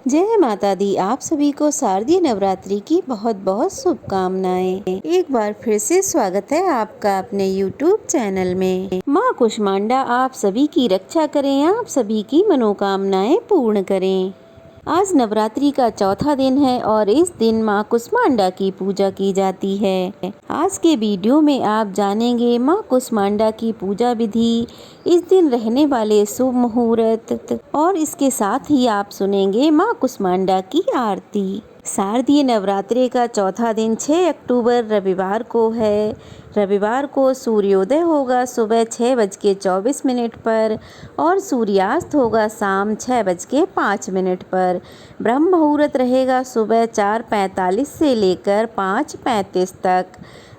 जय माता दी। आप सभी को शारदीय नवरात्रि की बहुत बहुत शुभकामनाएं। एक बार फिर से स्वागत है आपका अपने YouTube चैनल में। माँ कुष्मांडा आप सभी की रक्षा करें, आप सभी की मनोकामनाएं पूर्ण करें। आज नवरात्रि का चौथा दिन है और इस दिन माँ कुष्मांडा की पूजा की जाती है। आज के वीडियो में आप जानेंगे माँ कुष्मांडा की पूजा विधि, इस दिन रहने वाले शुभ मुहूर्त और इसके साथ ही आप सुनेंगे माँ कुष्मांडा की आरती। शारदीय नवरात्रि का चौथा दिन 6 अक्टूबर रविवार को है। रविवार को सूर्योदय होगा सुबह 6:24 पर और सूर्यास्त होगा शाम 6:05 पर। ब्रह्म मुहूर्त रहेगा सुबह 4:45 से लेकर 5:35 तक।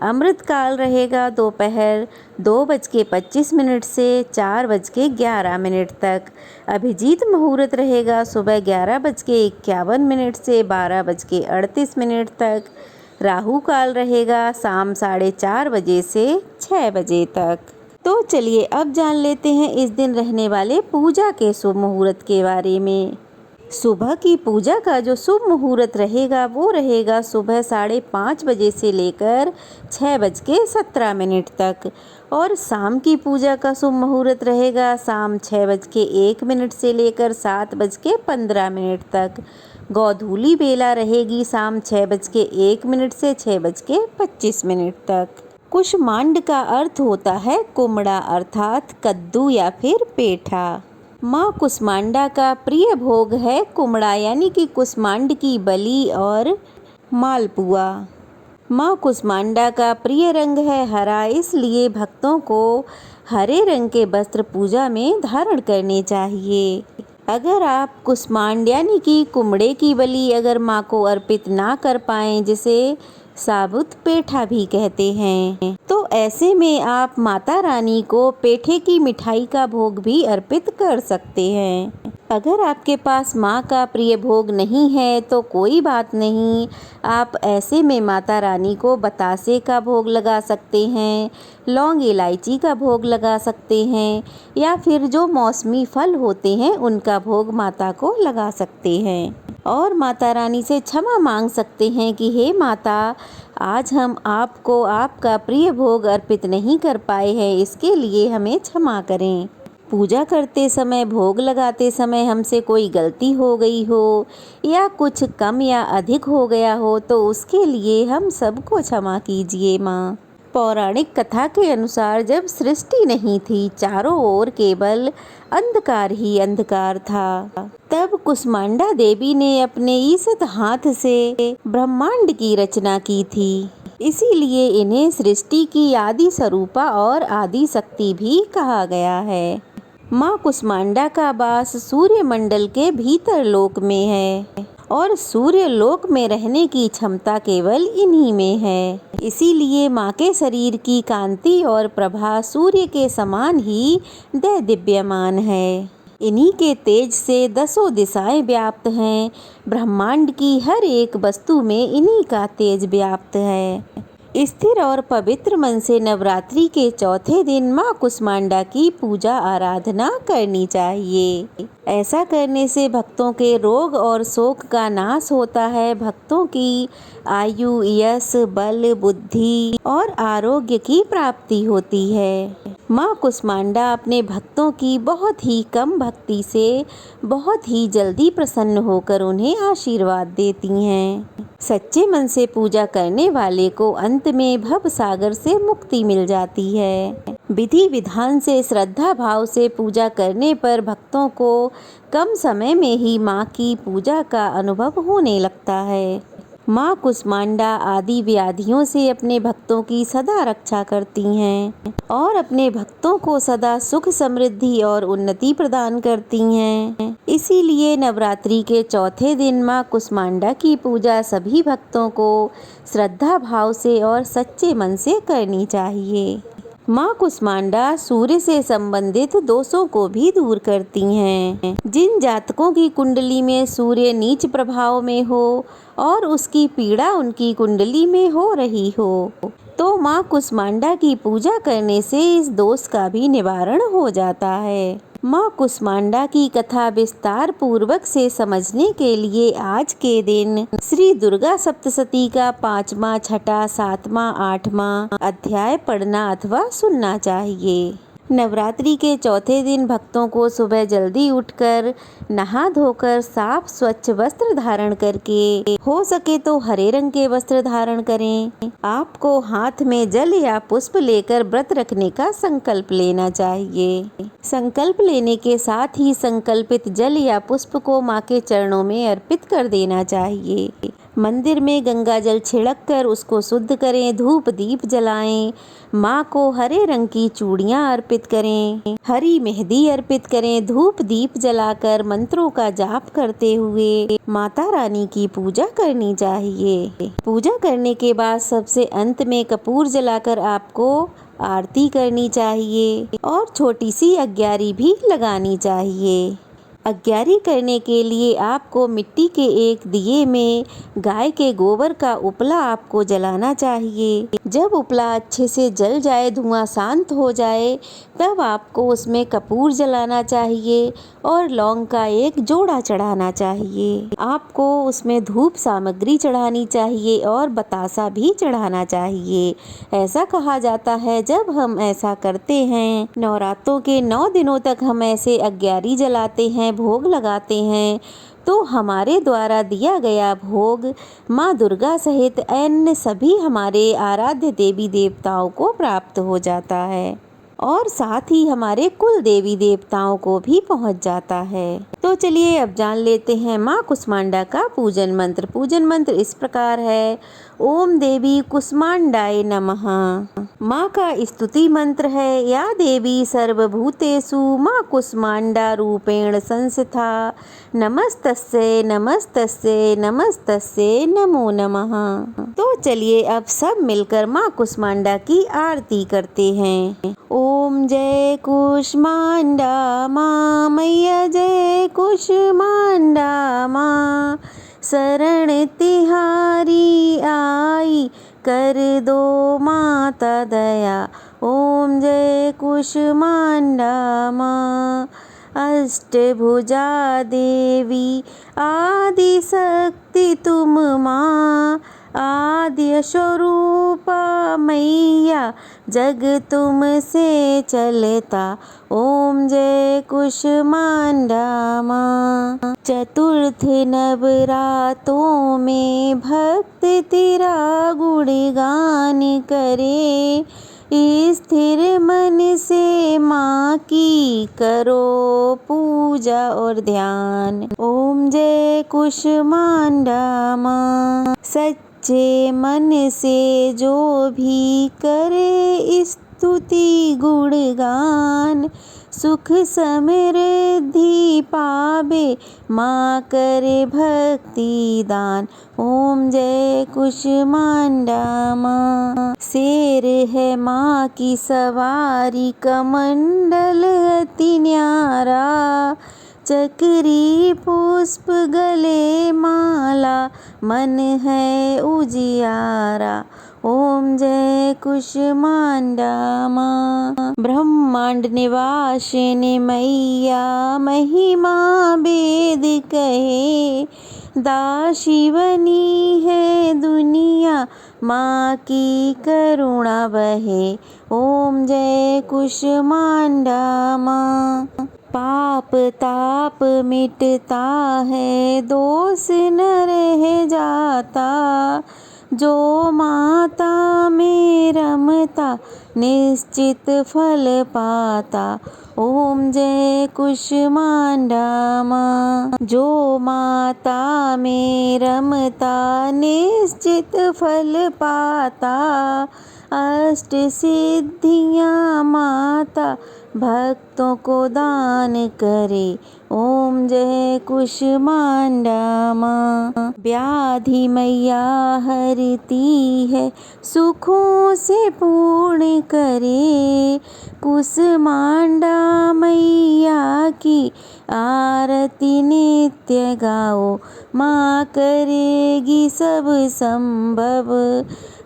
अमृत काल रहेगा दोपहर 2:25 से 4:11 तक। अभिजीत मुहूर्त रहेगा सुबह 11:51 से 12:38 तक। राहु काल रहेगा शाम 4:30 बजे से 6 बजे तक। तो चलिए अब जान लेते हैं इस दिन रहने वाले पूजा के शुभ मुहूर्त के बारे में। सुबह की पूजा का जो शुभ मुहूर्त रहेगा वो रहेगा सुबह 5:30 बजे से लेकर 6:17 तक और शाम की पूजा का शुभ मुहूर्त रहेगा शाम 6:01 से लेकर 7:15 तक। गोधूली बेला रहेगी शाम 6:01 से 6:25 तक। कुष्मांड का अर्थ होता है कुमड़ा अर्थात कद्दू या फिर पेठा। माँ कुष्मांडा का प्रिय भोग है कुमड़ा यानी कि कुष्मांड की बलि और मालपुआ। माँ कुष्मांडा का प्रिय रंग है हरा, इसलिए भक्तों को हरे रंग के वस्त्र पूजा में धारण करने चाहिए। अगर आप कुष्मांड यानी कि कुमड़े की बलि अगर माँ को अर्पित ना कर पाएं, जिसे साबुत पेठा भी कहते हैं, तो ऐसे में आप माता रानी को पेठे की मिठाई का भोग भी अर्पित कर सकते हैं। अगर आपके पास माँ का प्रिय भोग नहीं है तो कोई बात नहीं, आप ऐसे में माता रानी को बतासे का भोग लगा सकते हैं, लौंग इलायची का भोग लगा सकते हैं या फिर जो मौसमी फल होते हैं उनका भोग माता को लगा सकते हैं और माता रानी से क्षमा मांग सकते हैं कि हे माता, आज हम आपको आपका प्रिय भोग अर्पित नहीं कर पाए हैं, इसके लिए हमें क्षमा करें। पूजा करते समय भोग लगाते समय हमसे कोई गलती हो गई हो या कुछ कम या अधिक हो गया हो तो उसके लिए हम सबको क्षमा कीजिए माँ। पौराणिक कथा के अनुसार जब सृष्टि नहीं थी, चारों ओर केवल अंधकार ही अंधकार था, तब कुष्मांडा देवी ने अपने ईसत हाथ से ब्रह्मांड की रचना की थी। इसीलिए इन्हें सृष्टि की आदि स्वरूपा और आदि शक्ति भी कहा गया है। माँ कुष्मांडा का वास सूर्य मंडल के भीतर लोक में है और सूर्य लोक में रहने की क्षमता केवल इन्हीं में है। इसीलिए माँ के शरीर की कांति और प्रभा सूर्य के समान ही दैदिप्यमान है। इन्हीं के तेज से 10 दिशाएं व्याप्त हैं। ब्रह्मांड की हर एक वस्तु में इन्हीं का तेज व्याप्त है। स्थिर और पवित्र मन से नवरात्रि के चौथे दिन माँ कुष्मांडा की पूजा आराधना करनी चाहिए। ऐसा करने से भक्तों के रोग और शोक का नाश होता है। भक्तों की आयु, यश, बल, बुद्धि और आरोग्य की प्राप्ति होती है। माँ कुष्मांडा अपने भक्तों की बहुत ही कम भक्ति से बहुत ही जल्दी प्रसन्न होकर उन्हें आशीर्वाद देती हैं। सच्चे मन से पूजा करने वाले को अंत में भव सागर से मुक्ति मिल जाती है। विधि विधान से श्रद्धा भाव से पूजा करने पर भक्तों को कम समय में ही माँ की पूजा का अनुभव होने लगता है। माँ कुष्मांडा आदि व्याधियों से अपने भक्तों की सदा रक्षा करती हैं और अपने भक्तों को सदा सुख, समृद्धि और उन्नति प्रदान करती हैं। इसीलिए नवरात्रि के चौथे दिन माँ कुष्मांडा की पूजा सभी भक्तों को श्रद्धा भाव से और सच्चे मन से करनी चाहिए। माँ कुष्मांडा सूर्य से संबंधित दोषों को भी दूर करती हैं। जिन जातकों की कुंडली में सूर्य नीच प्रभाव में हो और उसकी पीड़ा उनकी कुंडली में हो रही हो, तो माँ कुष्मांडा की पूजा करने से इस दोष का भी निवारण हो जाता है। माँ कुष्मांडा की कथा विस्तार पूर्वक से समझने के लिए आज के दिन श्री दुर्गा सप्तशती का 5वां, 6ठा, 7वां, 8वां अध्याय पढ़ना अथवा सुनना चाहिए। नवरात्रि के चौथे दिन भक्तों को सुबह जल्दी उठकर नहा धोकर साफ स्वच्छ वस्त्र धारण करके, हो सके तो हरे रंग के वस्त्र धारण करें। आपको हाथ में जल या पुष्प लेकर व्रत रखने का संकल्प लेना चाहिए। संकल्प लेने के साथ ही संकल्पित जल या पुष्प को माँ के चरणों में अर्पित कर देना चाहिए। मंदिर में गंगा जल छिड़क कर उसको शुद्ध करें, धूप दीप जलाएं। माँ को हरे रंग की चूड़ियाँ अर्पित करें, हरी मेहंदी अर्पित करें। धूप दीप जलाकर मंत्रों का जाप करते हुए माता रानी की पूजा करनी चाहिए। पूजा करने के बाद सबसे अंत में कपूर जलाकर आपको आरती करनी चाहिए और छोटी सी अग्यारी भी लगानी चाहिए। अग्यारी करने के लिए आपको मिट्टी के एक दिए में गाय के गोबर का उपला आपको जलाना चाहिए। जब उपला अच्छे से जल जाए, धुआं शांत हो जाए, तब आपको उसमें कपूर जलाना चाहिए और लौंग का एक जोड़ा चढ़ाना चाहिए। आपको उसमें धूप सामग्री चढ़ानी चाहिए और बतासा भी चढ़ाना चाहिए। ऐसा कहा जाता है जब हम ऐसा करते हैं, नवरात्रों के 9 दिनों तक हम ऐसे अग्यारी जलाते हैं, भोग लगाते हैं, तो हमारे द्वारा दिया गया भोग माँ दुर्गा सहित अन्य सभी हमारे आराध्य देवी देवताओं को प्राप्त हो जाता है और साथ ही हमारे कुल देवी देवताओं को भी पहुँच जाता है। तो चलिए अब जान लेते हैं माँ कुष्मांडा का पूजन मंत्र। पूजन मंत्र इस प्रकार है, ओम देवी कुष्मांडाय नमः। माँ का स्तुति मंत्र है, या देवी सर्वभूतेषु माँ कुष्मांडा रूपेण संस्था, नमस्तस्यै नमस्तस्यै नमस्तस्यै नमो नमः। तो चलिए अब सब मिलकर माँ कुष्मांडा की आरती करते हैं। ओम जय कुष्मांडा माँ, मैया जय कुष्मांडा माँ, शरण तिहारी आई, कर दो माता दया। ओम जय कुष्मांडा माँ, अष्टभुजा देवी आदि शक्ति तुम माँ, आद्य स्वरूपा मैया जग तुम से चलता। ओम जय कुष्मांडा माँ। चतुर्थ नवरातों में भक्त तेरा गुणगान करे, स्थिर मन से माँ की करो पूजा और ध्यान। ओम जय कुष्मांडा माँ। सच्चे मन से जो भी करे स्तुति गुणगान, सुख समृद्धि पावे माँ करे भक्ति दान। ओम जय कुष्मांडा माँ। शेर है माँ की सवारी, कमंडल अति न्यारा, चक्री पुष्प गले माला, मन है उजियारा। ओम जय कुष्मांडा माँ। ब्रह्मांड निवासिनी मैया महिमा वेद कहे, दासी बनी है दुनिया माँ की करुणा बहे। ओम जय कुष्मांडा माँ। पाप ताप मिटता है, दोष न रह जाता, जो माता में रमता निश्चित फल पाता। ओम जय कुष्मांडा माँ। जो माता में रमता निश्चित फल पाता, अष्ट सिद्धियाँ माता भक्तों को दान करे। ओम जय कुष्मांडा माँ। व्याधि मैया हरती है, सुखों से पूर्ण करे, कुष्मांडा मैया की आरती नित्य गाओ, माँ करेगी सब संभव,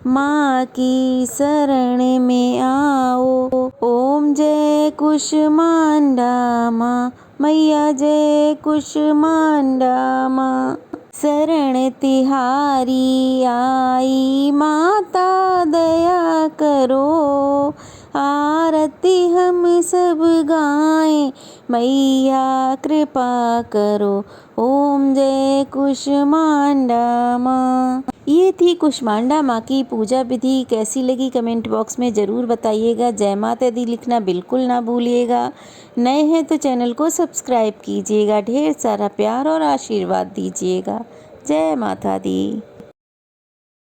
माँ की शरण में आओ। ओम जय कुष्मांडा माँ, मैया जय कुष्मांडा माँ। शरण तिहारी आई माता दया करो, आरती हम सब गाएं मैया कृपा करो। ओम जय कुष्मांडा माँ। ये थी कुष्मांडा माँ की पूजा विधि। कैसी लगी कमेंट बॉक्स में ज़रूर बताइएगा। जय माता दी लिखना बिल्कुल ना भूलिएगा। नए हैं तो चैनल को सब्सक्राइब कीजिएगा। ढेर सारा प्यार और आशीर्वाद दीजिएगा। जय माता दी।